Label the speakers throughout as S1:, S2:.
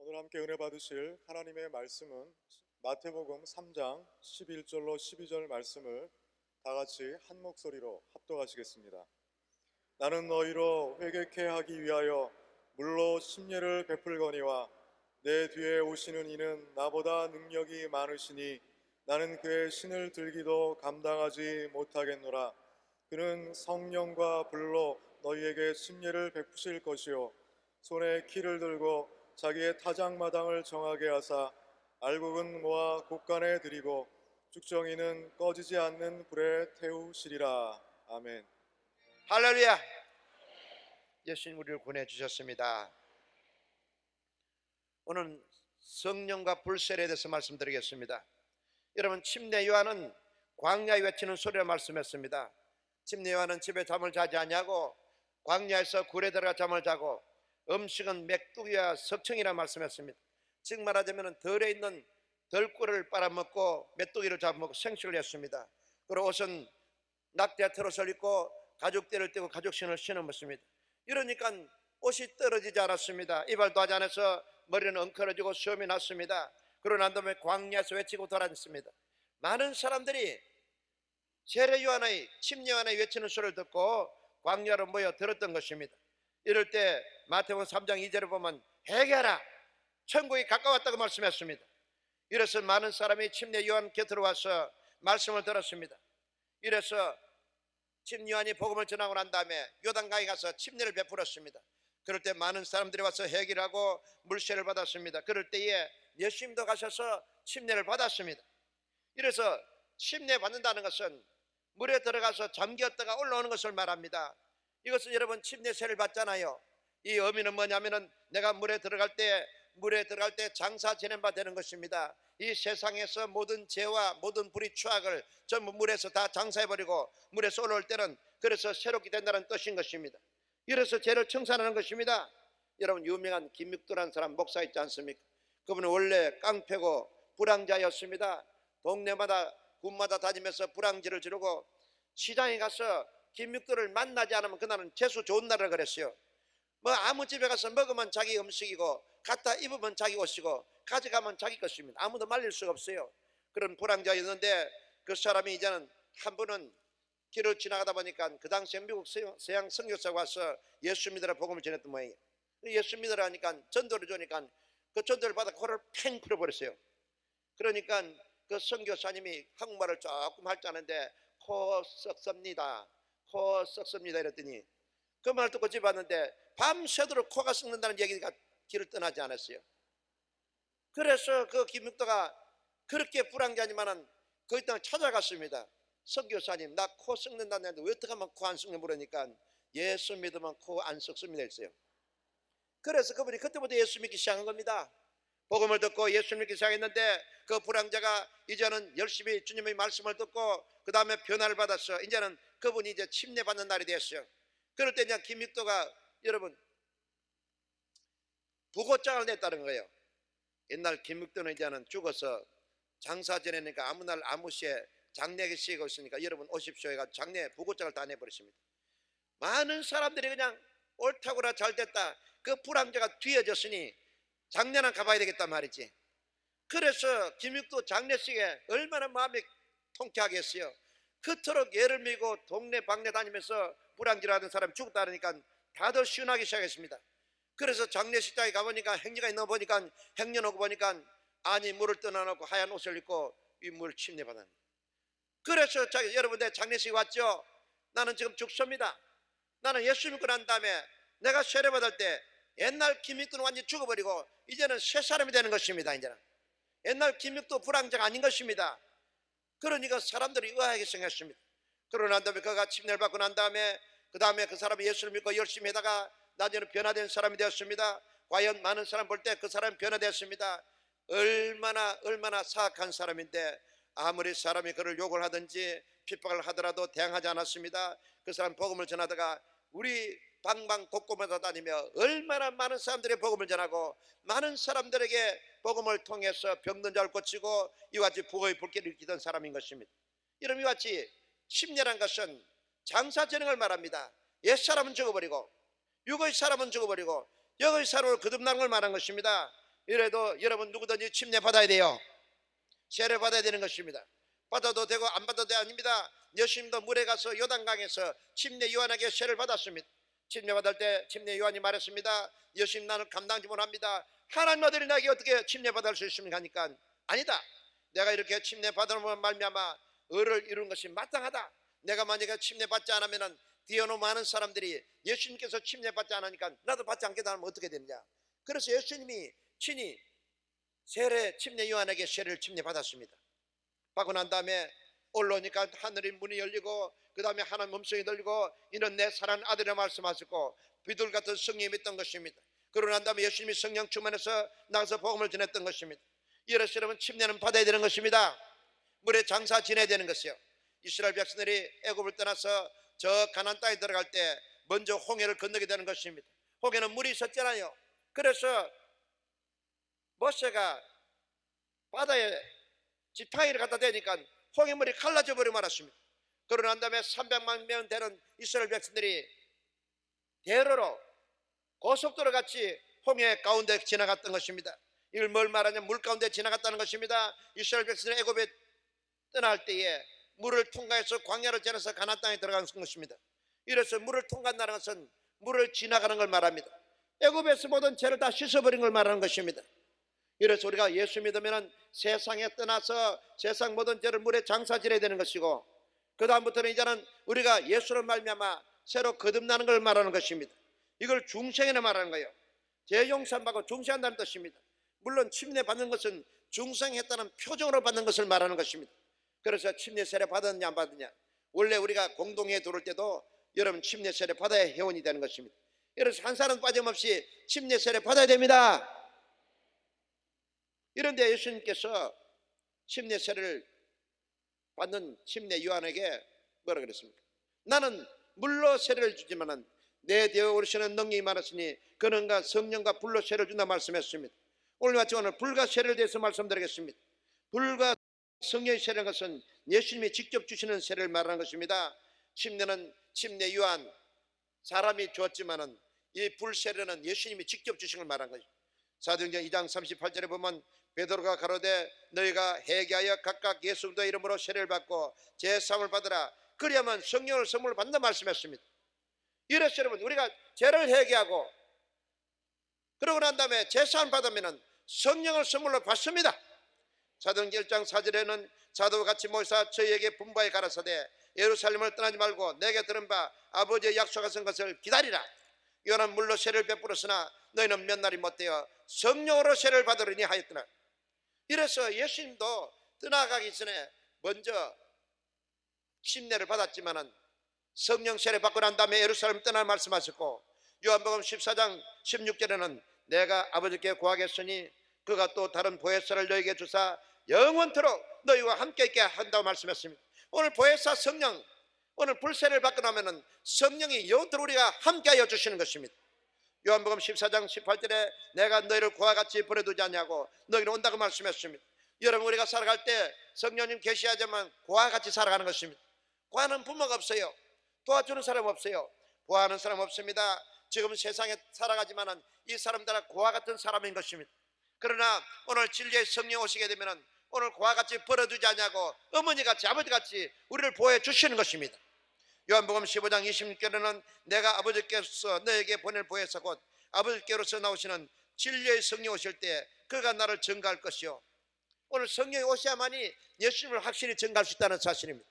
S1: 오늘 함께 은혜 받으실 하나님의 말씀은 마태복음 3장 11절로 12절 말씀을 다 같이 한 목소리로 합독하시겠습니다. 나는 너희로 회개케 하기 위하여 물로 심례를 베풀거니와 내 뒤에 오시는 이는 나보다 능력이 많으시니 나는 그의 신을 들기도 감당하지 못하겠노라. 그는 성령과 불로 너희에게 심례를 베푸실 것이요 손에 키를 들고 자기의 타작마당을 정하게 하사 알곡은 모아 곡간에 들이고 쭉정이는 꺼지지 않는 불에 태우시리라. 아멘.
S2: 할렐루야. 예수님 우리를 구원해주셨습니다. 오늘 성령과 불세례에 대해서 말씀드리겠습니다. 여러분, 침례 요한은 광야에 외치는 소리를 말씀했습니다. 침례 요한은 집에 잠을 자지 아니하고 광야에서 굴에 들어가 잠을 자고 음식은 맥두기와 석청이라 말씀했습니다. 즉 말하자면 덜에 있는 덜꿀을 빨아먹고 메뚜기를 잡아먹고 생식을 했습니다. 그리고 옷은 낙대 트롯을 입고 가죽대를 떼고 가죽신을 신었습니다. 이러니까 옷이 떨어지지 않았습니다. 이발도 하지 않아서 머리는 엉클어지고 수염이 났습니다. 그러고 난 다음에 광야에서 외치고 돌아다녔습니다. 많은 사람들이 세례 요한의 침례 요한의 외치는 소리를 듣고 광야로 모여 들었던 것입니다. 이럴 때 마태복음 3장 2절에 보면 회개하라, 천국이 가까웠다고 말씀했습니다. 이래서 많은 사람이 침례 요한 곁으로 와서 말씀을 들었습니다. 이래서 침례 요한이 복음을 전하고 난 다음에 요단강에 가서 침례를 베풀었습니다. 그럴 때 많은 사람들이 와서 회개를 하고 물세를 받았습니다. 그럴 때에 예수님도 가셔서 침례를 받았습니다. 이래서 침례 받는다는 것은 물에 들어가서 잠겼다가 올라오는 것을 말합니다. 이것은 여러분 침례세를 받잖아요. 이 의미는 뭐냐면은 내가 물에 들어갈 때 장사 지낸 바 되는 것입니다. 이 세상에서 모든 죄와 모든 불의 추악을 전부 물에서 다 장사해버리고 물에서 올라올 때는 그래서 새롭게 된다는 뜻인 것입니다. 이래서 죄를 청산하는 것입니다. 여러분, 유명한 김육도라는 사람 목사 있지 않습니까? 그분은 원래 깡패고 불황자였습니다. 동네마다 군마다 다니면서 불황지를 지르고 시장에 가서 김육도를 만나지 않으면 그날은 재수 좋은 날을 그랬어요. 뭐 아무 집에 가서 먹으면 자기 음식이고 갖다 입으면 자기 옷이고 가져가면 자기 것입니다. 아무도 말릴 수가 없어요. 그런 불황자였는데 그 사람이 이제는 한 분은 길을 지나가다 보니까 그 당시에 미국 서양 선교사가 와서 예수 믿으라 복음을 전했던 모양이에요. 예수 믿으라 하니까 전도를 주니까 그 전도를 받아 코를 팽 풀어버렸어요. 그러니까 그 선교사님이 한국말을 조금 할 줄 아는데 코 썩습니다, 코 썩습니다 이랬더니 그 말 듣고 집에 왔는데 밤새도록 코가 썩는다는 얘기가 길을 떠나지 않았어요. 그래서 그 김육도가 그렇게 불황자지만은 거기 땅 찾아갔습니다. 선교사님, 나 코 썩는다는데 왜 어떻게 하면 코 안 썩는 모르니까 예수 믿으면 코 안 썩습니다 했어요. 그래서 그분이 그때부터 예수 믿기 시작한 겁니다. 복음을 듣고 예수 믿기 시작했는데 그 불황자가 이제는 열심히 주님의 말씀을 듣고 그 다음에 변화를 받았어. 이제는 그분이 이제 침례 받는 날이 됐어요. 그럴 때 이제 김육도가 여러분 부고장을 냈다는 거예요. 옛날 김육도는 이제는 죽어서 장사 지내니까 아무 날 아무 시에 장례가 시고 있으니까 여러분 오십시오 해가지고 장례 부고장을 다 내버렸습니다. 많은 사람들이 그냥 옳다고라 잘됐다, 그 불황자가 뒤어졌으니 장례나 가봐야 되겠단 말이지. 그래서 김육도 장례식에 얼마나 마음이 통쾌하겠어요. 그토록 예를 밀고 동네 방네 다니면서 불황질하던 사람이 죽었다 그러니까 다들 시원하기 시작했습니다. 그래서 장례식장에 가보니까 행녀가 있는 거 보니까 행녀 오고 보니까 안이 물을 떠나놓고 하얀 옷을 입고 이 물 침례 받았네. 그래서 여러분, 내 장례식 왔죠? 나는 지금 죽습니다. 나는 예수 믿고 난 다음에 내가 세례 받을 때 옛날 김육도는 완전히 죽어버리고 이제는 새 사람이 되는 것입니다. 이제는 옛날 김육도 불황자가 아닌 것입니다. 그러니까 사람들이 의아하게 생겼습니다. 그러고 난 다음에 그가 침례를 받고 난 다음에 그 사람이 예수를 믿고 열심히 하다가 나중에 변화된 사람이 되었습니다. 과연 많은 사람 볼 때 그 사람이 변화되었습니다. 얼마나 사악한 사람인데 아무리 사람이 그를 욕을 하든지 핍박을 하더라도 대항하지 않았습니다. 그 사람 복음을 전하다가 우리 방방 곳곳마다 다니며 얼마나 많은 사람들의 복음을 전하고 많은 사람들에게 복음을 통해서 병든 자를 고치고 이와 같이 부흥의 불길을 일으키던 사람인 것입니다. 이런 이와 같이 침례란 것은 장사 전행을 말합니다. 옛사람은 죽어버리고 육의 사람은 죽어버리고 영의 사람을 거듭나는 걸 말한 것입니다. 이래도 여러분 누구든지 침례 받아야 돼요. 세례 받아야 되는 것입니다. 받아도 되고 안 받아도 아닙니다. 예수님도 물에 가서 요단강에서 침례 요한에게 세례를 받았습니다. 침례 받을 때 침례 요한이 말했습니다. 예수님, 나는 감당지 못합니다. 하나님 아들이 나에게 어떻게 침례 받을 수 있습니까? 하니까 아니다, 내가 이렇게 침례 받으면 말미암아 의를 이루는 것이 마땅하다. 내가 만약에 침례 받지 않으면 뒤에는 많은 사람들이 예수님께서 침례 받지 않으니까 나도 받지 않게 되면 어떻게 되느냐. 그래서 예수님이 친히 침례 요한에게 세례를 침례 받았습니다. 받고 난 다음에 올라오니까 하늘의 문이 열리고 그 다음에 하나님 음성이 들리고 이는 내 사랑하는 아들의 말씀하셨고 비둘 같은 성령이 있던 것입니다. 그러고 난 다음에 예수님이 성령 충만해서 나가서 복음을 전했던 것입니다. 이래서 여러분 침례는 받아야 되는 것입니다. 물에 장사 지내야 되는 것이요. 이스라엘 백성들이 애굽을 떠나서 저 가나안 땅에 들어갈 때 먼저 홍해를 건너게 되는 것입니다. 홍해는 물이 있었잖아요. 그래서 모세가 바다에 지팡이를 갖다 대니까 홍해물이 갈라져 버려 말았습니다. 그러고 난 다음에 300만 명 되는 이스라엘 백성들이 대로로 고속도로 같이 홍해 가운데 지나갔던 것입니다. 이걸 뭘 말하냐면 물 가운데 지나갔다는 것입니다. 이스라엘 백성들이 애굽에 떠날 때에 물을 통과해서 광야를 지나서 가나안 땅에 들어가는 것입니다. 이래서 물을 통과한다는 것은 물을 지나가는 걸 말합니다. 애굽에서 모든 죄를 다 씻어버린 걸 말하는 것입니다. 이래서 우리가 예수 믿으면 세상에 떠나서 세상 모든 죄를 물에 장사 지내야 되는 것이고 그 다음부터는 이제는 우리가 예수를 말미암아 새로 거듭나는 걸 말하는 것입니다. 이걸 중생에는 말하는 거예요. 죄 용서받고 중생한다는 뜻입니다. 물론 침례 받는 것은 중생했다는 표정으로 받는 것을 말하는 것입니다. 그래서 침례 세례 받았냐 안 받았냐, 원래 우리가 공동회에 들어올 때도 여러분 침례 세례 받아야 회원이 되는 것입니다. 그래서 한 사람 빠짐없이 침례 세례 받아야 됩니다. 이런데 예수님께서 침례 세례를 받는 침례 요한에게 뭐라 그랬습니까? 나는 물로 세례를 주지만은 내 뒤에 오시는 능력이 많았으니 그는가 성령과 불로 세례를 준다 말씀했습니다. 오늘 같이 오늘 불과 세례를 대해서 말씀드리겠습니다. 불과 성령의 세례는 것은 예수님이 직접 주시는 세례를 말하는 것입니다. 침례는 침례 요한 사람이 주었지만은 이 불세례는 예수님이 직접 주신 걸 말한 거죠. 사도행전 2장 38절에 보면 베드로가 가로되 너희가 회개하여 각각 예수 그리스도의 이름으로 세례를 받고 제사함을 받으라 그리하면 성령을 선물로 받는다 말씀했습니다. 이래서 여러분 우리가 죄를 회개하고 그러고 난 다음에 제사함을 받으면 성령을 선물로 받습니다. 사도행전 1장 4절에는 사도와 같이 모이사 저희에게 분부하여 가라사대 예루살렘을 떠나지 말고 내게 들은 바 아버지의 약속하신 것을 기다리라. 이거는 물로 세례를 베풀었으나 너희는 몇 날이 못되어 성령으로 세례를 받으리니 하였더라. 이래서 예수님도 떠나가기 전에 먼저 침례를 받았지만은 성령 세례 받고 난 다음에 예루살렘 떠날 말씀하셨고 요한복음 14장 16절에는 내가 아버지께 구하겠으니 그가 또 다른 보혜사를 너희에게 주사 영원토록 너희와 함께 있게 한다고 말씀했습니다. 오늘 보혜사 성령, 오늘 불세례를 받고 나면은 성령이 영원토록 우리가 함께하여 주시는 것입니다. 요한복음 14장 18절에 내가 너희를 그와 같이 버려두지 않냐고 너희는 온다고 말씀했습니다. 여러분 우리가 살아갈 때 성령님 계시하지만 그와 같이 살아가는 것입니다. 구하는 부모가 없어요. 도와주는 사람 없어요. 구하는 사람 없습니다. 지금 세상에 살아가지만은 이 사람들은 그와 같은 사람인 것입니다. 그러나 오늘 진리의 성령 오시게 되면은 오늘 그와 같이 버려두지 않냐고 어머니같이 아버지같이 우리를 보호해 주시는 것입니다. 요한복음 15장 26절에는 내가 아버지께서 너에게 보낼 보혜사 곧 아버지께로서 나오시는 진리의 성령 오실 때 그가 나를 증거할 것이요. 오늘 성령이 오셔야만이 예수님을 확실히 증거할 수 있다는 사실입니다.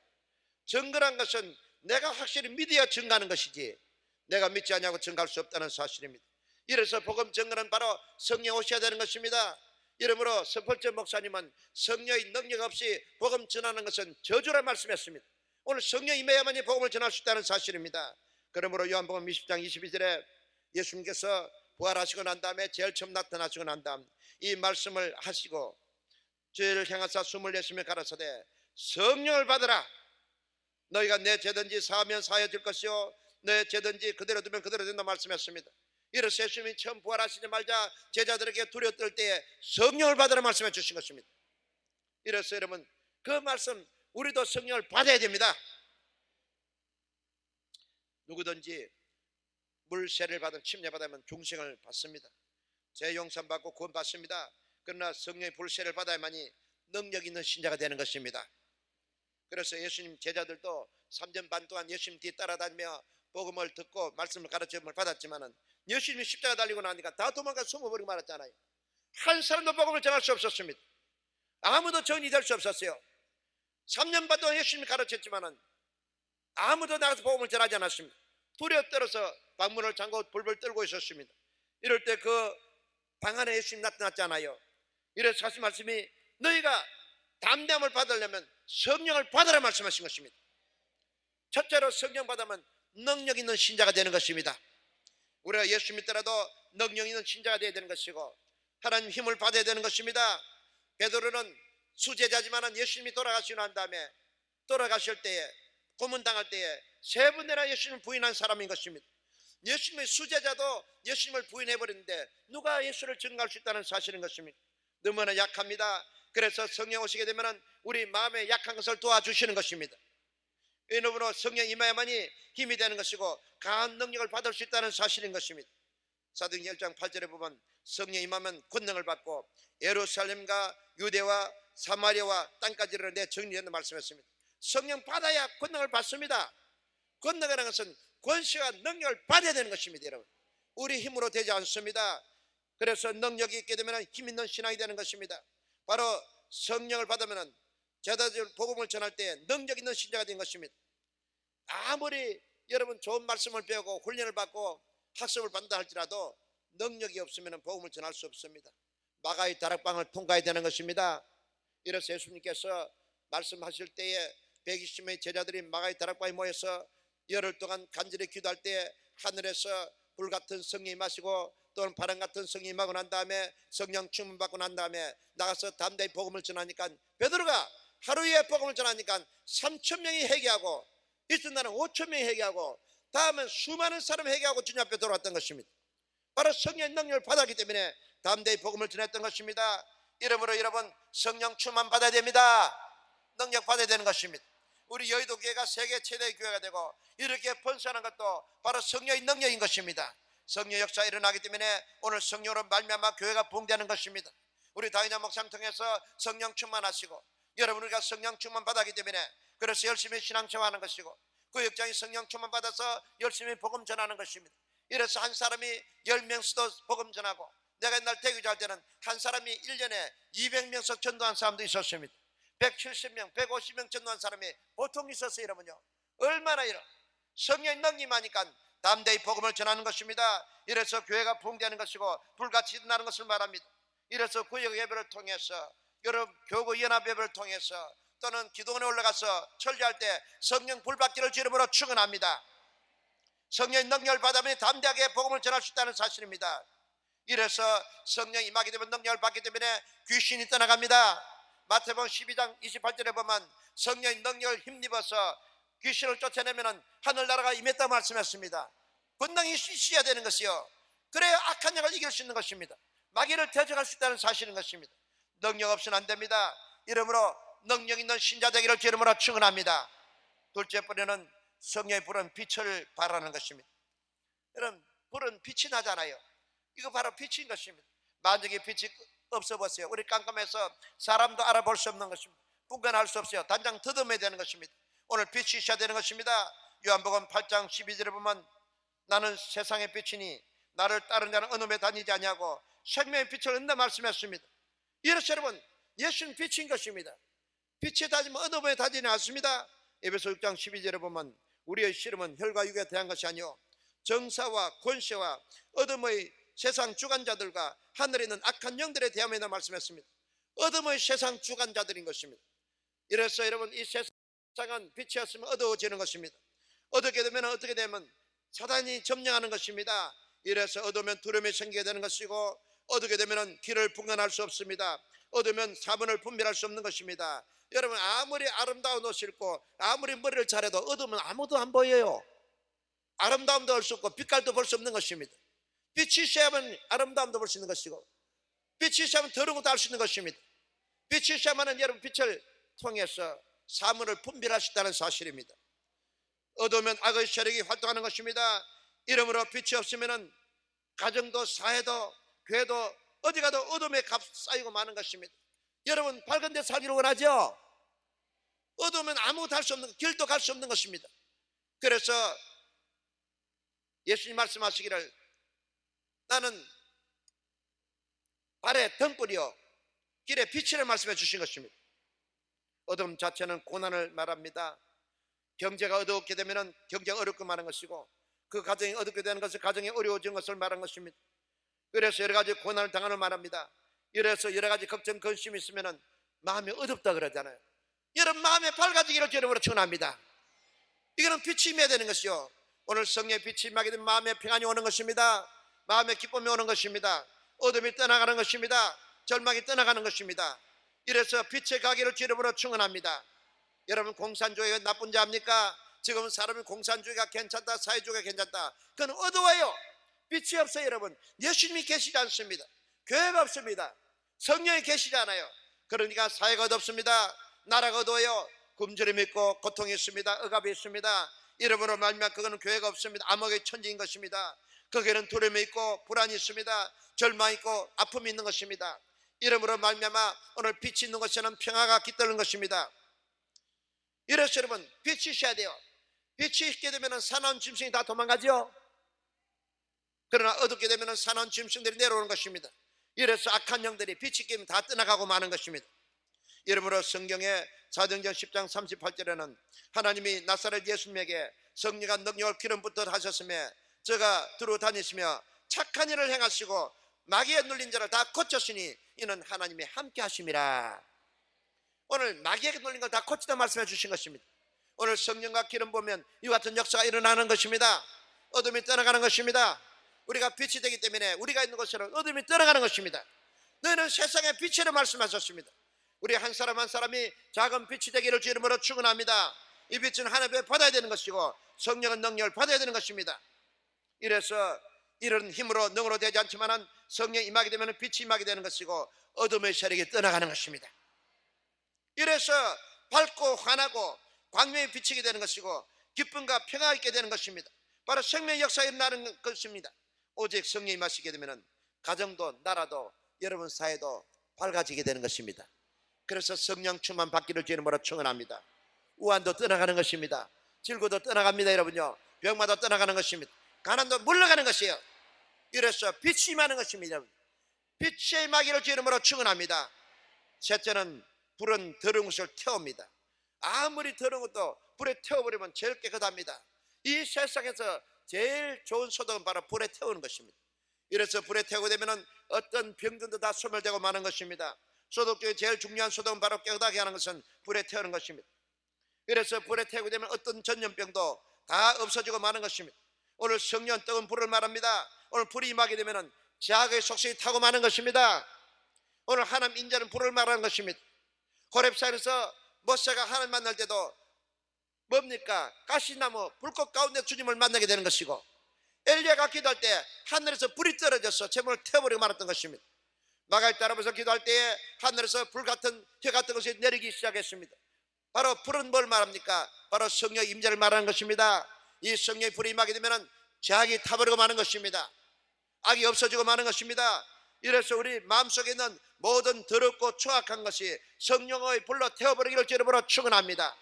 S2: 증거란 것은 내가 확실히 믿어야 증거하는 것이지 내가 믿지 않냐고 증거할 수 없다는 사실입니다. 이래서 복음 증거는 바로 성령 오셔야 되는 것입니다. 이러므로 서펄째 목사님은 성령의 능력 없이 복음 전하는 것은 저주라 말씀했습니다. 오늘 성령 임해야만이 복음을 전할 수 있다는 사실입니다. 그러므로 요한복음 20장 22절에 예수님께서 부활하시고 난 다음에 제일 처음 나타나시고 난 다음 이 말씀을 하시고 저희를 향하사 숨을 내쉬며 가라사대 성령을 받으라. 너희가 내 죄든지 사하면 사해질 것이요 내 죄든지 그대로 두면 그대로 된다 말씀했습니다. 이래서 예수님이 처음 부활하시지 말자 제자들에게 두려워 떨 때에 성령을 받으라 말씀해 주신 것입니다. 이래서 여러분 그 말씀 우리도 성령을 받아야 됩니다. 누구든지 물세를 받은 침례 받으면 중생을 받습니다. 재용산 받고 구원 받습니다. 그러나 성령의 불세를 받아야만이 능력 있는 신자가 되는 것입니다. 그래서 예수님 제자들도 3년 반 동안 예수님 뒤에 따라다니며 복음을 듣고 말씀을 가르침을 받았지만은 예수님이 십자가 달리고 나니까 다 도망가 숨어버리고 말았잖아요. 한 사람도 복음을 전할 수 없었습니다. 아무도 정리될 수 없었어요. 3년 반 동안 예수님이 가르쳤지만은 아무도 나가서 복음을 전하지 않았습니다. 두려워 떨어서 방문을 잠그고 불불 떨고 있었습니다. 이럴 때 그 방 안에 예수님 나타났잖아요. 이래서 하신 말씀이 너희가 담대함을 받으려면 성령을 받으라 말씀하신 것입니다. 첫째로 성령 받으면 능력 있는 신자가 되는 것입니다. 우리가 예수 믿더라도 능력 있는 신자가 되어야 되는 것이고 하나님 힘을 받아야 되는 것입니다. 베드로는 수제자지만 예수님이 돌아가시고 난 다음에 돌아가실 때에 고문당할 때에 3번이나 예수님을 부인한 사람인 것입니다. 예수님의 수제자도 예수님을 부인해버렸는데 누가 예수를 증거할 수 있다는 사실인 것입니다. 너무나 약합니다. 그래서 성령 오시게 되면 우리 마음에 약한 것을 도와주시는 것입니다. 이놈으로 성령 임하야만이 힘이 되는 것이고 강한 능력을 받을 수 있다는 사실인 것입니다. 사도행전 1장 8절에 보면 성령 임하면 권능을 받고 예루살렘과 유대와 사마리아와 땅까지를 내 정리한다 말씀했습니다. 성령 받아야 권능을 받습니다. 권능이라는 것은 권세와 능력을 받아야 되는 것입니다. 여러분, 우리 힘으로 되지 않습니다. 그래서 능력이 있게 되면 힘 있는 신앙이 되는 것입니다. 바로 성령을 받으면 제자들 복음을 전할 때 능력 있는 신자가 된 것입니다. 아무리 여러분 좋은 말씀을 배우고 훈련을 받고 학습을 받는다 할지라도 능력이 없으면 복음을 전할 수 없습니다. 마가의 다락방을 통과해야 되는 것입니다. 이래서 예수님께서 말씀하실 때에 120명의 제자들이 마가의 다락방에 모여서 열흘 동안 간절히 기도할 때 하늘에서 불같은 성령이 임하시고 또는 바람 같은 성령이 임하고 난 다음에 성령 충만 받고 난 다음에 나가서 담대히 복음을 전하니까 베드로가 하루에 복음을 전하니까 3,000명이 회개하고 이튿날은 5,000명이 회개하고 다음은 수많은 사람이 회개하고 주님 앞에 돌아왔던 것입니다. 바로 성령의 능력을 받았기 때문에 담대히 복음을 전했던 것입니다. 이러므로 여러분 성령 충만 받아야 됩니다. 능력 받아야 되는 것입니다. 우리 여의도 교회가 세계 최대의 교회가 되고 이렇게 번성하는 것도 바로 성령의 능력인 것입니다. 성령 역사가 일어나기 때문에 오늘 성령으로 말미암아 교회가 부흥되는 것입니다. 우리 다인자 목사님 통해서 성령 충만하시고 여러분 우리가 성령 충만 받았기 때문에 그래서 열심히 신앙생활하는 것이고 그 역장이 성령 충만 받아서 열심히 복음 전하는 것입니다. 이래서 한 사람이 10명씩 복음 전하고 내가 옛날 대교할 때는 한 사람이 1년에 200명씩 전도한 사람도 있었습니다. 170명, 150명 전도한 사람이 보통 있었어요. 여러분요, 얼마나 이런 성령의 능력이 많으니까 담대히 복음을 전하는 것입니다. 이래서 교회가 부흥되는 것이고 불같이 일어나는 것을 말합니다. 이래서 구역 예배를 통해서 여러분 교구 연합 예배를 통해서 또는 기도원에 올라가서 철저할 때 성령 불받기를 주름으로 축원합니다. 성령의 능력을 받으면 담대하게 복음을 전할 수 있다는 사실입니다. 이래서 성령이 임하게 되면 능력을 받기 때문에 귀신이 떠나갑니다. 마태복음 12장 28절에 보면 성령의 능력을 힘입어서 귀신을 쫓아내면 하늘나라가 임했다 말씀했습니다. 권능이 있어야 되는 것이요, 그래야 악한 영을 이길 수 있는 것입니다. 마귀를 대적할 수 있다는 사실인 것입니다. 능력 없이는 안 됩니다. 이러므로 능력 있는 신자 되기를 주름으로 축원합니다. 둘째 번째는 성령의 불은 빛을 발하는 것입니다. 여러분 불은 빛이 나잖아요. 이거 바로 빛인 것입니다. 만약에 빛이 없어 보세요. 우리 깜깜해서 사람도 알아볼 수 없는 것입니다. 분간할 수 없어요. 단장 더듬어야 되는 것입니다. 오늘 빛이 있어야 되는 것입니다. 요한복음 8장 12절에 보면 나는 세상의 빛이니 나를 따르는 자는 어둠에 다니지 아니하고 생명의 빛을 얻는다 말씀했습니다. 이래서 여러분 예수는 빛인 것입니다. 빛에 다니면 어둠에 다니지 않습니다. 에베소 6장 12절에 보면 우리의 씨름은 혈과 육에 대한 것이 아니요 정사와 권세와 어둠의 세상 주관자들과 하늘에 있는 악한 영들에 대함이다 말씀했습니다. 어둠의 세상 주관자들인 것입니다. 이래서 여러분 이 세상은 빛이 없으면 어두워지는 것입니다. 어둡게 되면 어떻게 되면 사단이 점령하는 것입니다. 이래서 어두우면 두려움이 생기게 되는 것이고 어둡게 되면 길을 분간할 수 없습니다. 어두우면 사문을 분별할 수 없는 것입니다. 여러분 아무리 아름다운 옷을 입고 아무리 머리를 잘해도 어두우면 아무도 안 보여요. 아름다움도 볼 수 없고 빛깔도 볼 수 없는 것입니다. 빛이 있어야만 아름다움도 볼 수 있는 것이고 빛이 있어야만 더러운 것도 알 수 있는 것입니다. 빛이 있어야만 여러분 빛을 통해서 사물을 분별할 수 있다는 사실입니다. 어두우면 악의 세력이 활동하는 것입니다. 이러므로 빛이 없으면 가정도 사회도 교회도 어디 가도 어둠에 값싸이고 마는 것입니다. 여러분 밝은 데 살기를 원하죠? 어두우면 아무것도 할 수 없는, 길도 갈 수 없는 것입니다. 그래서 예수님 말씀하시기를 나는 발에 등불이요 길에 빛이라 말씀해 주신 것입니다. 어둠 자체는 고난을 말합니다. 경제가 어둡게 되면 경제가 어렵고 마는 것이고, 그 가정이 어둡게 되는 것은 가정이 어려워진 것을 말한 것입니다. 그래서 여러 가지 고난을 당하는 말합니다. 이래서 여러 가지 걱정 근심이 있으면 마음이 어둡다 그러잖아요. 여러분 마음에 밝아지기를 주님으로 축원합니다. 이거는 빛이 임해야 되는 것이요, 오늘 성령의 빛이 임하게 되면 마음에 평안이 오는 것입니다. 마음에 기쁨이 오는 것입니다. 어둠이 떠나가는 것입니다. 절망이 떠나가는 것입니다. 이래서 빛의 가기를 주님으로 축원합니다. 여러분 공산주의가 나쁜 자입니까? 지금 사람이 공산주의가 괜찮다, 사회주의가 괜찮다, 그건 어두워요. 빛이 없어요. 여러분 예수님이 계시지 않습니다. 교회가 없습니다. 성령이 계시지 않아요. 그러니까 사회가 어둡습니다. 나라가 어두워요. 굶주림이 있고 고통이 있습니다. 억압이 있습니다. 이러므로 말미암아 그거는 교회가 없습니다. 암흑의 천지인 것입니다. 거기에는 두려움이 있고 불안이 있습니다. 절망이 있고 아픔이 있는 것입니다. 이러므로 말미암아 오늘 빛이 있는 곳에는 평화가 깃드는 것입니다. 이래서 여러분 빛이 있어야 돼요. 빛이 있게 되면 사나운 짐승이 다 도망가죠. 그러나 어둡게 되면 사나운 짐승들이 내려오는 것입니다. 이래서 악한 영들이 빛이 있게 되면 다 떠나가고 마는 것입니다. 이러므로 성경의 사도행전 10장 38절에는 하나님이 나사렛 예수님에게 성령과 능력을 기름부터 하셨으며 저가 두루 다니시며 착한 일을 행하시고 마귀에 눌린 자를 다 고쳤으니 이는 하나님이 함께 하심이라. 오늘 마귀에게 눌린 걸 다 고치다 말씀해 주신 것입니다. 오늘 성령과 기름 보면 이와 같은 역사가 일어나는 것입니다. 어둠이 떠나가는 것입니다. 우리가 빛이 되기 때문에 우리가 있는 곳에는 어둠이 떠나가는 것입니다. 너희는 세상의 빛이라 말씀하셨습니다. 우리 한 사람 한 사람이 작은 빛이 되기를 주 이름으로 축원합니다. 이 빛은 하나님의 받아야 되는 것이고 성령은 능력을 받아야 되는 것입니다. 이래서 이런 힘으로 능으로 되지 않지만 성령이 임하게 되면 빛이 임하게 되는 것이고 어둠의 세력이 떠나가는 것입니다. 이래서 밝고 환하고 광명이 비치게 되는 것이고 기쁨과 평화가 있게 되는 것입니다. 바로 생명의 역사가 일어나는 것입니다. 오직 성령이 임하시게 되면 가정도 나라도 여러분 사회도 밝아지게 되는 것입니다. 그래서 성령 충만 받기를 주님으로 축원합니다. 우환도 떠나가는 것입니다. 질고도 떠나갑니다. 여러분요, 병마도 떠나가는 것입니다. 가난도 물러가는 것이에요. 이래서 빛이 임하는 것입니다. 빛의 임하기를 주님으로 축원합니다. 셋째는 불은 더러운 것을 태웁니다. 아무리 더러운 것도 불에 태워버리면 제일 깨끗합니다. 이 세상에서 제일 좋은 소독은 바로 불에 태우는 것입니다. 이래서 불에 태우게 되면 어떤 병든도 다 소멸되고 마는 것입니다. 소독 중에 제일 중요한 소독은 바로 깨끗하게 하는 것은 불에 태우는 것입니다. 그래서 불에 태우게 되면 어떤 전염병도 다 없어지고 마는 것입니다. 오늘 성령 뜨거운 불을 말합니다. 오늘 불이 임하게 되면 제약의 속성이 타고 마는 것입니다. 오늘 하나님 인자는 불을 말하는 것입니다. 호렙산에서 모세가 하나님 만날 때도 뭡니까? 가시나무 불꽃 가운데 주님을 만나게 되는 것이고, 엘리야가 기도할 때 하늘에서 불이 떨어져서 제물을 태워버리고 말았던 것입니다. 마가의 따라서 기도할 때에 하늘에서 불 같은 혀 같은 것이 내리기 시작했습니다. 바로 불은 뭘 말합니까? 바로 성령의 임재를 말하는 것입니다. 이 성령의 불이 임하게 되면 죄악이 타버리고 마는 것입니다. 악이 없어지고 마는 것입니다. 이래서 우리 마음속에 있는 모든 더럽고 추악한 것이 성령의 불로 태워버리기를 주님으로 축원합니다.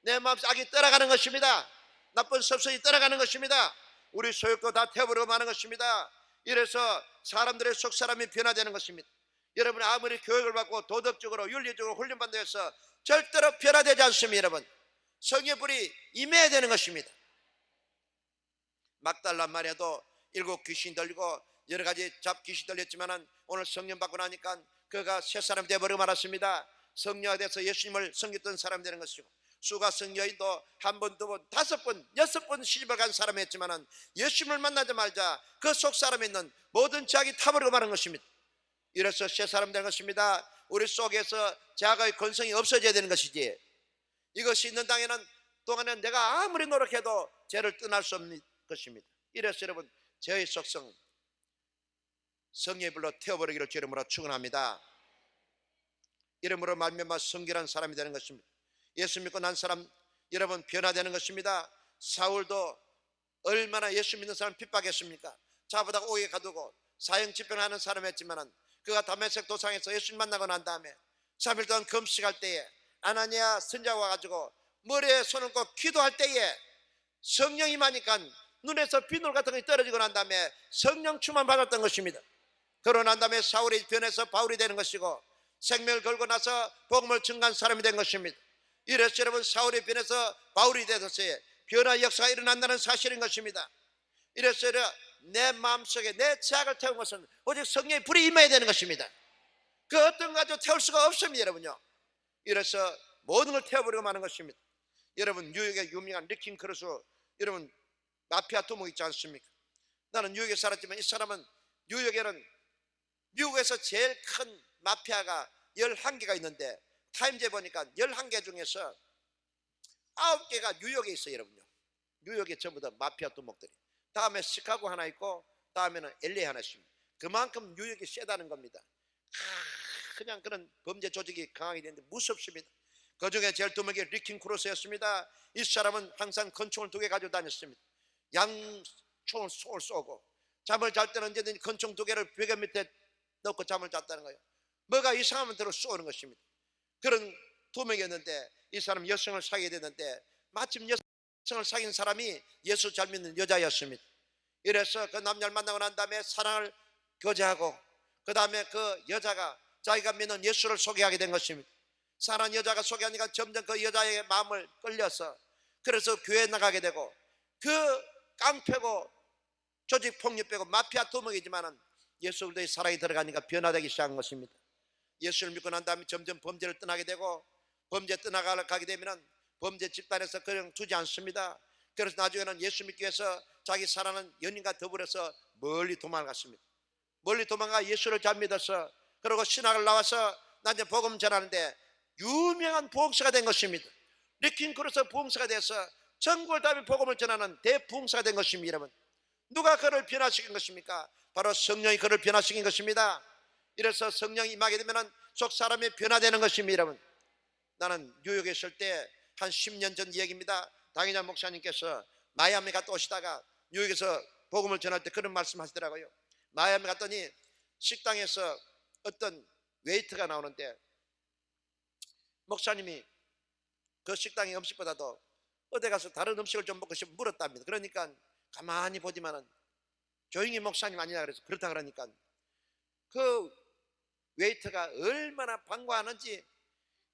S2: 내 마음속 악이 떠나가는 것입니다. 나쁜 섭성이 떠나가는 것입니다. 우리 소욕도 다 태워버리고 마는 것입니다. 이래서 사람들의 속사람이 변화되는 것입니다. 여러분 아무리 교육을 받고 도덕적으로 윤리적으로 훈련받는다 해서 절대로 변화되지 않습니다. 여러분 성령의 불이 임해야 되는 것입니다. 막달라 마리아도 7 귀신 들리고 여러 가지 잡귀신 들렸지만 오늘 성령 받고 나니까 그가 새 사람 되어버리고 말았습니다. 성녀가 돼서 예수님을 섬겼던 사람이 되는 것이고, 수가 성여인도 1번, 2번, 5번, 6번 시집을 간 사람이었지만 예수님을 만나자마자 그 속 사람에 있는 모든 죄악이 타버리고 마는 것입니다. 이래서 새 사람 되는 것입니다. 우리 속에서 죄악의 근성이 없어져야 되는 것이지, 이것이 있는 당에는 동안에 내가 아무리 노력해도 죄를 떠날 수 없는 것입니다. 이래서 여러분 죄의 속성 성령의 불로 태워버리기를 주님으로 축원합니다. 이름으로 말미암아 성결한 사람이 되는 것입니다. 예수 믿고 난 사람 여러분 변화되는 것입니다. 사울도 얼마나 예수 믿는 사람 핍박했습니까? 잡아다가 옥에 가두고 사형 집행하는 사람이었지만은 그가 다메섹 도상에서 예수님 만나고 난 다음에 3일 동안 금식할 때에 아나니아 선자가 와가지고 머리에 손을 꽂고 기도할 때에 성령이 임하니까 눈에서 비늘 같은 것이 떨어지고 난 다음에 성령 충만 받았던 것입니다. 그러고 난 다음에 사울이 변해서 바울이 되는 것이고 생명을 걸고 나서 복음을 증거한 사람이 된 것입니다. 이래서 여러분 사울이 변해서 바울이 되었어요. 변화 역사가 일어난다는 사실인 것입니다. 이래서 내 마음속에 내 죄악을 태운 것은 오직 성령의 불이 임해야 되는 것입니다. 그 어떤 거 가지고 태울 수가 없습니다, 여러분요. 이래서 모든 걸 태워버리고 마는 것입니다. 여러분 뉴욕의 유명한 리킹 크루스, 여러분 마피아 두목 있지 않습니까? 나는 뉴욕에 살았지만 이 사람은 뉴욕에는 미국에서 제일 큰 마피아가 11개가 있는데 타임즈에 보니까 11개 중에서 9개가 뉴욕에 있어요, 여러분요. 뉴욕에 전부 다 마피아 두목들이. 다음에 시카고 하나 있고 다음에는 LA 하나 있습니다. 그만큼 뉴욕이 세다는 겁니다. 그냥 그런 범죄 조직이 강하게 되는데 무섭습니다. 그 중에 제일 두목이 리킹 크루스였습니다. 이 사람은 항상 권총을 2개 가지고 다녔습니다. 양총을 쏘고 잠을 잘 때는 언제든지 권총 2개를 베개 밑에 넣고 잠을 잤다는 거예요. 뭐가 이상하면 들어 쏘는 것입니다. 그런 두목이었는데 이 사람 여성을 사귀게 됐는데 마침 여성을 사귄 사람이 예수 잘 믿는 여자였습니다. 이래서 그 남자를 만나고 난 다음에 사랑을 교제하고 그 다음에 그 여자가 자기가 믿는 예수를 소개하게 된 것입니다. 사랑하는 여자가 소개하니까 점점 그 여자의 마음을 끌려서 그래서 교회에 나가게 되고 그 깡패고 조직폭력배고 마피아 두목이지만은 예수 그리스도의 사랑이 들어가니까 변화되기 시작한 것입니다. 예수를 믿고 난 다음에 점점 범죄를 떠나게 되고 범죄 떠나가게 되면 범죄 집단에서 그냥 두지 않습니다. 그래서 나중에는 예수 믿기 위해서 자기 사랑하는 연인과 더불어서 멀리 도망갔습니다. 멀리 도망가 예수를 잘 믿어서 그리고 신학을 나와서 나중에 복음 전하는데 유명한 부흥사가 된 것입니다. 리킹 크루스 부흥사가 돼서 전국을 다니며 복음을 전하는 대부흥사가 된 것입니다. 여러분 누가 그를 변화시킨 것입니까? 바로 성령이 그를 변화시킨 것입니다. 이래서 성령이 임하게 되면 속 사람이 변화되는 것입니다. 여러분 나는 뉴욕에 있을 때 한 10년 전 얘기입니다. 당회장 목사님께서 마이애미 갔다 오시다가 뉴욕에서 복음을 전할 때 그런 말씀 하시더라고요. 마이애미 갔더니 식당에서 어떤 웨이터가 나오는데 목사님이 그 식당의 음식보다도 어디 가서 다른 음식을 좀 먹고 싶어 물었답니다. 그러니까 가만히 보지만은 조용히 목사님 아니냐 그래서 그렇다 그러니까 그 웨이터가 얼마나 반가워하는지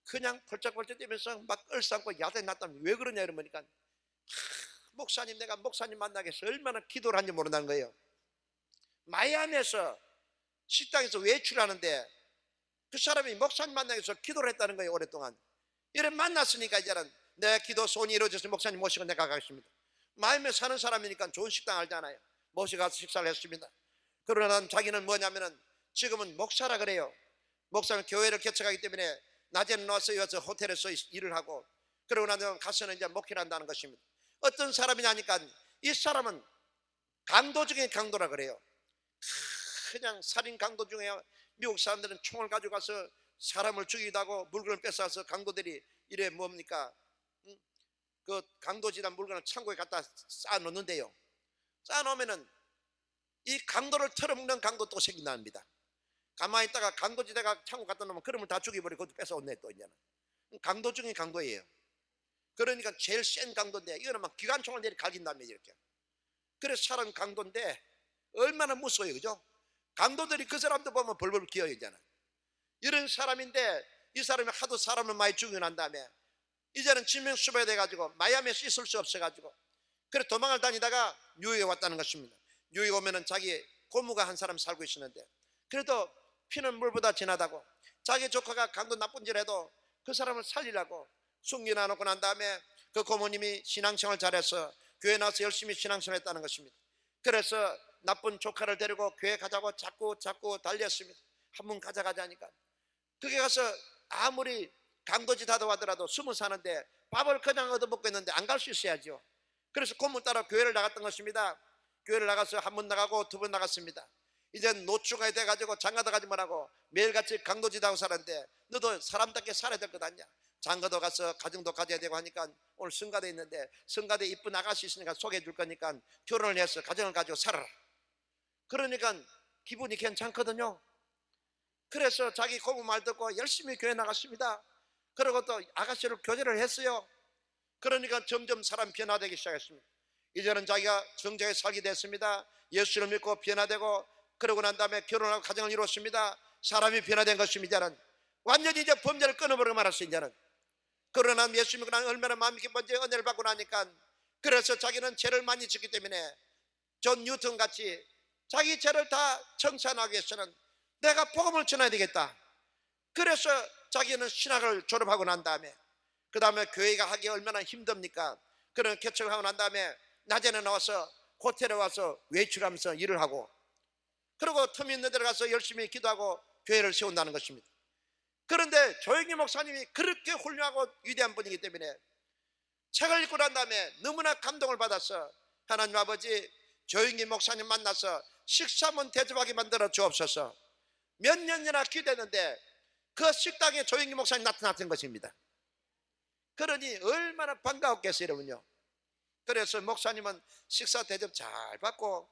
S2: 그냥 펄쩍펄쩍 뛰면서 막 얼싸안고 야단이 났답니다. 왜 그러냐 이러니까 목사님 내가 목사님 만나기 위해서 얼마나 기도를 한지 모른다는 거예요. 마이애미에서 식당에서 외출하는데 그 사람이 목사님 만나기 위해서 기도를 했다는 거예요. 오랫동안 이래 만났으니까 이제는 내 기도 소원이 이루어져서 목사님 모시고 내가 가겠습니다. 마이애미에 사는 사람이니까 좋은 식당 알잖아요. 모시고 가서 식사를 했습니다. 그러나 자기는 뭐냐면은 지금은 목사라 그래요. 목사는 교회를 개척하기 때문에 낮에는 와서 호텔에서 일을 하고 그러고 나서 가서는 이제 목회를 한다는 것입니다. 어떤 사람이냐니까 이 사람은 강도 중에 강도라 그래요. 그냥 살인 강도 중에 미국 사람들은 총을 가지고 가서 사람을 죽이기도 하고 물건을 뺏어와서 강도들이 이래 뭡니까? 그 강도지단 물건을 창고에 갖다 쌓아놓는데요. 쌓아놓으면은 이 강도를 털어먹는 강도 또 생긴답니다. 가만히 있다가 강도지대가 창고 갖다 놓으면 그러면 다 죽여버리고 그것도 뺏어온네 또 이제는. 강도 중에 강도예요. 그러니까 제일 센 강도인데 이거는 막 기관총을 내리 갈긴답니다 이렇게. 그래서 사람 강도인데 얼마나 무서워요, 그죠? 강도들이 그 사람도 보면 벌벌 기어요 이제는. 이런 사람인데 이 사람이 하도 사람을 많이 죽이고 난 다음에 이제는 진명수배가 돼가지고 마이애미에서 있을 수 없어가지고 그래 도망을 다니다가 뉴욕에 왔다는 것입니다. 뉴욕에 오면은 자기 고모가 한 사람 살고 있었는데 그래도 피는 물보다 진하다고 자기 조카가 강도 나쁜 짓을 해도 그 사람을 살리려고 숨겨놔 놓고 난 다음에 그 고모님이 신앙생활 잘해서 교회 나와서 열심히 신앙생활 했다는 것입니다. 그래서 나쁜 조카를 데리고 교회 가자고 자꾸 달렸습니다. 한번 가자 하니까 그게 가서 아무리 강도짓 하다고 하더라도 숨어 사는데 밥을 그냥 얻어먹고 있는데 안 갈 수 있어야죠. 그래서 고모 따라 교회를 나갔던 것입니다. 교회를 나가서 한 번 나가고 2번 나갔습니다. 이제 노추가 돼가지고 장가도 가지 말라고 매일같이 강도짓하고 살았는데 너도 사람답게 살아야 될 것 아니냐. 장가도 가서 가정도 가져야 되고 하니까 오늘 성가대 있는데 성가대 이쁜 아가씨 있으니까 소개해 줄 거니까 결혼을 해서 가정을 가지고 살아라. 그러니까 기분이 괜찮거든요. 그래서 자기 고부 말 듣고 열심히 교회 나갔습니다. 그리고 또 아가씨를 교제를 했어요. 그러니까 점점 사람 변화되기 시작했습니다. 이제는 자기가 정직하게 살게 됐습니다. 예수를 믿고 변화되고, 그러고 난 다음에 결혼하고 가정을 이뤘습니다. 사람이 변화된 것입니다. 이제는 완전히 이제 범죄를 끊어버리고 말았어요. 이제는. 그러나 예수 믿고 나면 얼마나 마음이 기쁜지 은혜를 받고 나니까, 그래서 자기는 죄를 많이 짓기 때문에 존 뉴턴 같이 자기 죄를 다 청산하기 위해서는 내가 복음을 전해야 되겠다. 그래서 자기는 신학을 졸업하고 난 다음에, 그 다음에 교회가 하기 얼마나 힘듭니까? 그런 개척을 하고 난 다음에 낮에는 나와서 호텔에 와서 외출하면서 일을 하고, 그리고 틈 있는 데 가서 열심히 기도하고 교회를 세운다는 것입니다. 그런데 조영기 목사님이 그렇게 훌륭하고 위대한 분이기 때문에 책을 읽고 난 다음에 너무나 감동을 받아서, 하나님 아버지, 조영기 목사님 만나서 식사 한번 대접하게 만들어 주옵소서. 몇 년이나 기도했는데 그 식당에 조영기 목사님 나타났던 것입니다. 그러니 얼마나 반가웠겠어요, 여러분요. 그래서 목사님은 식사 대접 잘 받고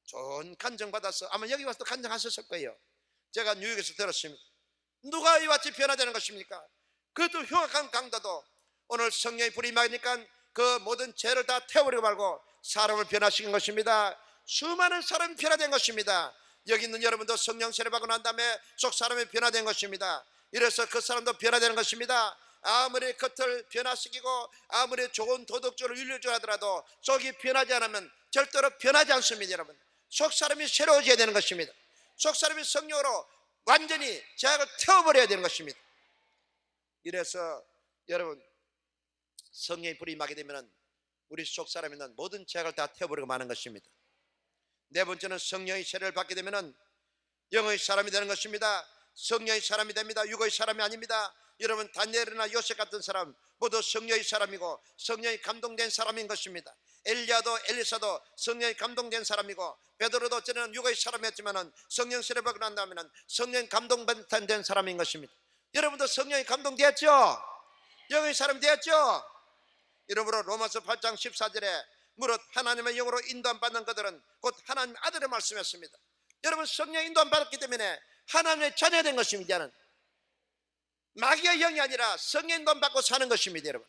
S2: 좋은 간증받아서 아마 여기 와서 또 간증하셨을 거예요. 제가 뉴욕에서 들었습니다. 누가 이와 같이 변화되는 것입니까? 그것도 흉악한 강도도 오늘 성령의 불이 임하니까 그 모든 죄를 다 태워버리고 말고 사람을 변화시킨 것입니다. 수많은 사람이 변화된 것입니다. 여기 있는 여러분도 성령 세례 받고 난 다음에 속 사람이 변화된 것입니다. 이래서 그 사람도 변화되는 것입니다. 아무리 겉을 변화시키고 아무리 좋은 도덕적으로 윤리적으로 하더라도 속이 변하지 않으면 절대로 변하지 않습니다. 여러분, 속 사람이 새로워져야 되는 것입니다. 속 사람이 성령으로 완전히 죄악을 태워버려야 되는 것입니다. 이래서 여러분, 성령의 불이 임하게 되면 우리 속 사람에 있는 모든 죄악을 다 태워버리고 마는 것입니다. 네 번째는 성령의 세례를 받게 되면 영의 사람이 되는 것입니다. 성령의 사람이 됩니다. 육의 사람이 아닙니다. 여러분, 다니엘이나 요셉 같은 사람 모두 성령의 사람이고 성령이 감동된 사람인 것입니다. 엘리야도 엘리사도 성령이 감동된 사람이고, 베드로도 저는 육의 사람이었지만 성령 세례 받고 난 다음에는 성령 감동된 사람인 것입니다. 여러분도 성령이 감동되었죠? 영의 사람 되었죠? 이러므로 로마서 8장 14절에 무릇 하나님의 영으로 인도함 받는 그들은 곧 하나님의 아들을 말씀했습니다. 여러분, 성령 인도함 받았기 때문에 하나님의 자녀가 된 것입니다. 이제는 마귀의 영이 아니라 성령 인도함 받고 사는 것입니다. 여러분,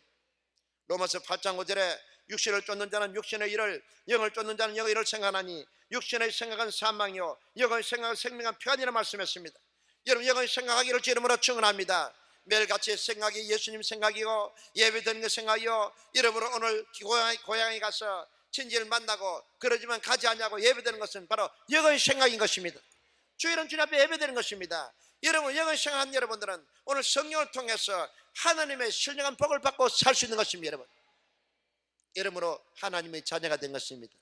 S2: 로마서 8장 5절에 육신을 쫓는 자는 육신의 일을, 영을 쫓는 자는 영의 일을 생각하니 육신의 생각은 사망이요 영의 생각은 생명한 평안이라 말씀했습니다. 여러분, 영의 생각하기를 주 이름으로 축원합니다. 매일같이 생각이 예수님 생각이고 예배드리는 것 생각이요. 이러므로 오늘 고향에 가서 친지를 만나고 그러지만 가지 않냐고 예배드리는 것은 바로 영의 생각인 것입니다. 주일은 주님 앞에 예배드리는 것입니다. 여러분, 영의 생각한 여러분들은 오늘 성령을 통해서 하나님의 신령한 복을 받고 살 수 있는 것입니다. 여러분, 이러므로 하나님의 자녀가 된 것입니다.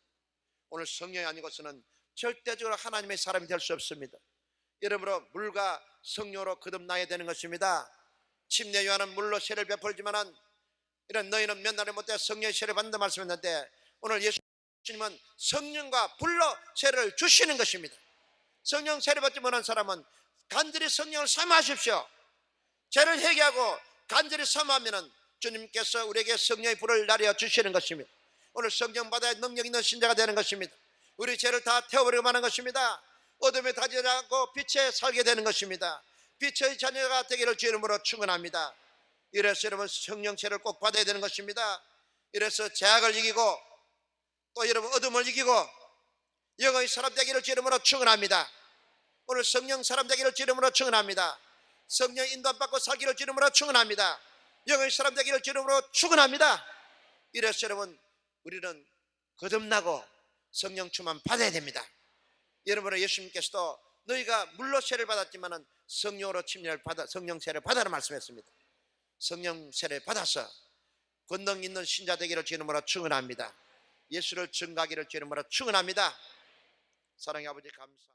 S2: 오늘 성령이 아니고서는 절대적으로 하나님의 사람이 될 수 없습니다. 이러므로 물과 성령으로 거듭나야 되는 것입니다. 침례 요한은 물로 세례를 베풀지만은 이런 너희는 몇 날에 못해 성령의 세례를 받는다 말씀했는데, 오늘 예수님은 성령과 불로 세례를 주시는 것입니다. 성령 세례 받지 못한 사람은 간절히 성령을 사모하십시오. 죄를 회개하고 간절히 사모하면은 주님께서 우리에게 성령의 불을 나려 주시는 것입니다. 오늘 성령 받아야 능력 있는 신자가 되는 것입니다. 우리 죄를 다 태워버리고 마는 것입니다. 어둠에 다지지 않고 빛에 살게 되는 것입니다. 빛의 자녀가 되기를 주 이름으로 축원합니다. 이래서 여러분, 성령 세례를 꼭 받아야 되는 것입니다. 이래서 죄악을 이기고 또 여러분 어둠을 이기고 영의 사람 되기를 주 이름으로 축원합니다. 오늘 성령 사람 되기를 주 이름으로 축원합니다. 성령 인도함 받고 살기를 주 이름으로 축원합니다. 영의 사람 되기를 주 이름으로 축원합니다. 이래서 여러분, 우리는 거듭나고 성령 충만 받아야 됩니다. 여러분, 예수님께서도 너희가 물로 세례를 받았지만은 성령으로 침례를 받아, 성령 세례를 받아라 말씀했습니다. 성령 세례 받아서 권능 있는 신자 되기를 주 이름으로 축원합니다. 예수를 증거하기를 주 이름으로 축원합니다. 사랑의 아버지, 감사합니다.